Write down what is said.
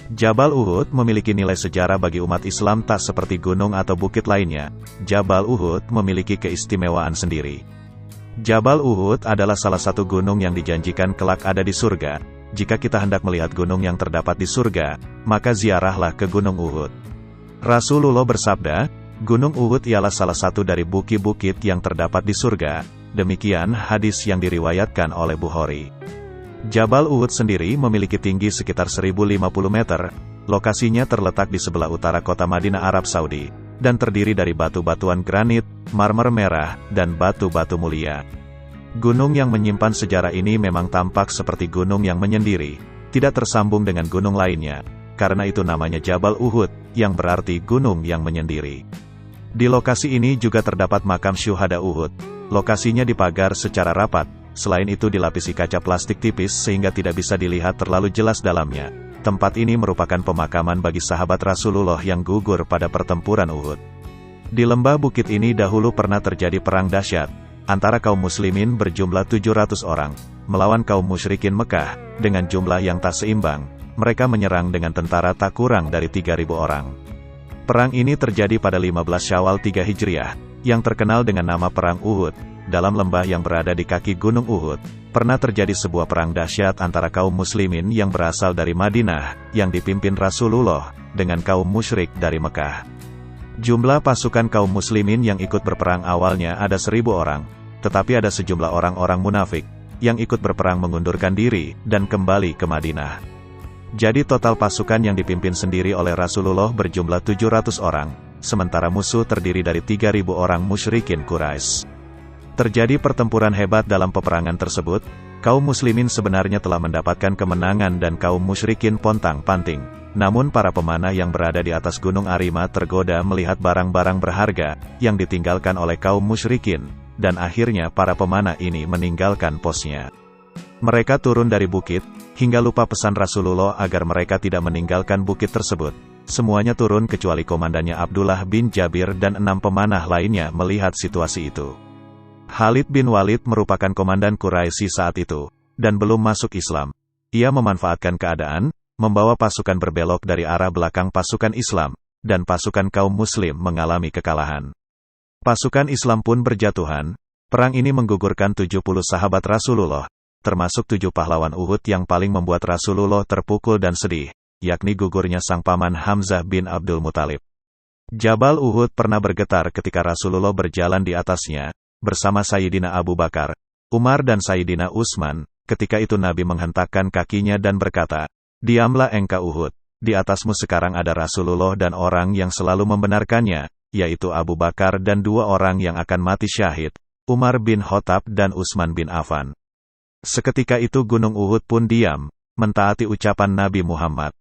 Jabal Uhud memiliki nilai sejarah bagi umat Islam tak seperti gunung atau bukit lainnya. Jabal Uhud memiliki keistimewaan sendiri. Jabal Uhud adalah salah satu gunung yang dijanjikan kelak ada di surga. Jika kita hendak melihat gunung yang terdapat di surga, maka ziarahlah ke Gunung Uhud. Rasulullah bersabda, Gunung Uhud ialah salah satu dari bukit-bukit yang terdapat di surga. Demikian hadis yang diriwayatkan oleh Bukhari. Jabal Uhud sendiri memiliki tinggi sekitar 1050 meter, lokasinya terletak di sebelah utara kota Madinah, Arab Saudi, dan terdiri dari batu-batuan granit, marmer merah, dan batu-batu mulia. Gunung yang menyimpan sejarah ini memang tampak seperti gunung yang menyendiri, tidak tersambung dengan gunung lainnya, karena itu namanya Jabal Uhud, yang berarti gunung yang menyendiri. Di lokasi ini juga terdapat makam syuhada Uhud, lokasinya dipagar secara rapat. Selain itu dilapisi kaca plastik tipis sehingga tidak bisa dilihat terlalu jelas dalamnya. Tempat ini merupakan pemakaman bagi sahabat Rasulullah yang gugur pada pertempuran Uhud. Di lembah bukit ini dahulu pernah terjadi perang dahsyat antara kaum muslimin berjumlah 700 orang melawan kaum musyrikin Mekah dengan jumlah yang tak seimbang. Mereka menyerang dengan tentara tak kurang dari 3.000 orang. Perang ini terjadi pada 15 Syawal 3 Hijriah, yang terkenal dengan nama Perang Uhud. Dalam lembah yang berada di kaki Gunung Uhud, pernah terjadi sebuah perang dahsyat antara kaum muslimin yang berasal dari Madinah, yang dipimpin Rasulullah, dengan kaum musyrik dari Mekah. Jumlah pasukan kaum muslimin yang ikut berperang awalnya ada 1.000 orang, tetapi ada sejumlah orang-orang munafik, yang ikut berperang mengundurkan diri, dan kembali ke Madinah. Jadi total pasukan yang dipimpin sendiri oleh Rasulullah berjumlah 700 orang, sementara musuh terdiri dari 3.000 orang musyrikin Quraisy. Terjadi pertempuran hebat dalam peperangan tersebut, kaum muslimin sebenarnya telah mendapatkan kemenangan dan kaum musyrikin pontang-panting. Namun para pemanah yang berada di atas Gunung Arima tergoda melihat barang-barang berharga yang ditinggalkan oleh kaum musyrikin, dan akhirnya para pemanah ini meninggalkan posnya. Mereka turun dari bukit, hingga lupa pesan Rasulullah agar mereka tidak meninggalkan bukit tersebut. Semuanya turun kecuali komandannya Abdullah bin Jabir dan 6 pemanah lainnya melihat situasi itu. Khalid bin Walid merupakan komandan Quraisy saat itu, dan belum masuk Islam. Ia memanfaatkan keadaan, membawa pasukan berbelok dari arah belakang pasukan Islam, dan pasukan kaum muslim mengalami kekalahan. Pasukan Islam pun berjatuhan. Perang ini menggugurkan 70 sahabat Rasulullah, termasuk 7 pahlawan Uhud yang paling membuat Rasulullah terpukul dan sedih, yakni gugurnya sang paman Hamzah bin Abdul Muthalib. Jabal Uhud pernah bergetar ketika Rasulullah berjalan di atasnya, bersama Sayyidina Abu Bakar, Umar dan Sayyidina Utsman. Ketika itu Nabi menghentakkan kakinya dan berkata, "Diamlah engkau Uhud, di atasmu sekarang ada Rasulullah dan orang yang selalu membenarkannya, yaitu Abu Bakar dan 2 orang yang akan mati syahid, Umar bin Khattab dan Utsman bin Affan." Seketika itu Gunung Uhud pun diam, mentaati ucapan Nabi Muhammad.